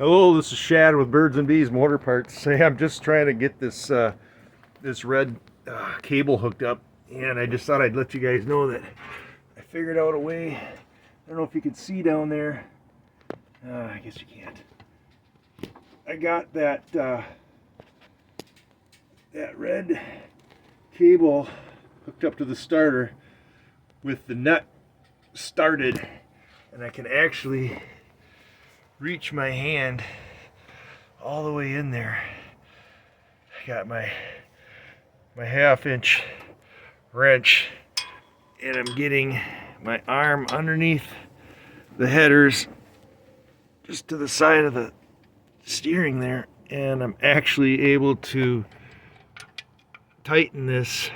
Hello, this is Shad with Birds and Bees Motor Parts. Hey, I'm just trying to get this this red cable hooked up, and I just thought I'd let you guys know that I figured out a way. I don't know if you can see down there. I guess you can't. I got that that red cable hooked up to the starter with the nut started, and I can actually reach my hand all the way in there. I got my half-inch wrench, and I'm getting my arm underneath the headers just to the side of the steering there, and I'm actually able to tighten this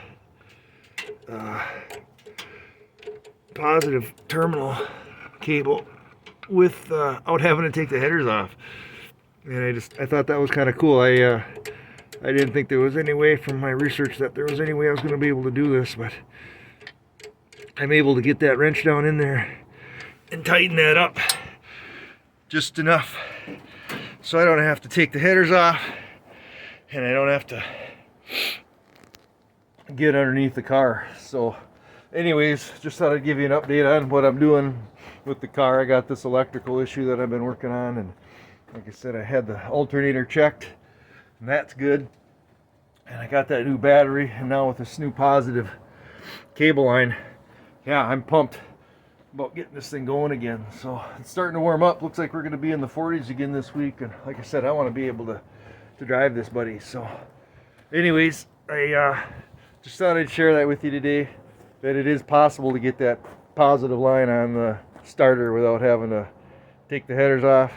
positive terminal cable without having to take the headers off. And I thought that was kind of cool. I didn't think there was any way from my research that there was any way I was going to be able to do this, but I'm able to get that wrench down in there and tighten that up just enough so I don't have to take the headers off, and I don't have to get underneath the car. So anyways, just thought I'd give you an update on what I'm doing with the car. I got this electrical issue that I've been working on, and like I said, I had the alternator checked, and that's good. And I got that new battery, and now with this new positive cable line, yeah, I'm pumped about getting this thing going again. So it's starting to warm up. Looks like we're going to be in the 40s again this week, and like I said, I want to be able to drive this buddy. So anyways, I just thought I'd share that with you today, that it is possible to get that positive line on the starter without having to take the headers off,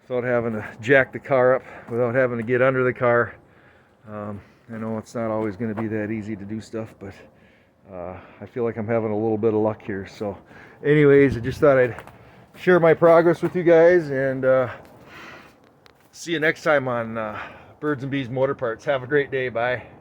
without having to jack the car up, without having to get under the car. I know it's not always going to be that easy to do stuff, but I feel like I'm having a little bit of luck here. So anyways, I just thought I'd share my progress with you guys, and see you next time on Birds and Bees Motor Parts. Have a great day. Bye.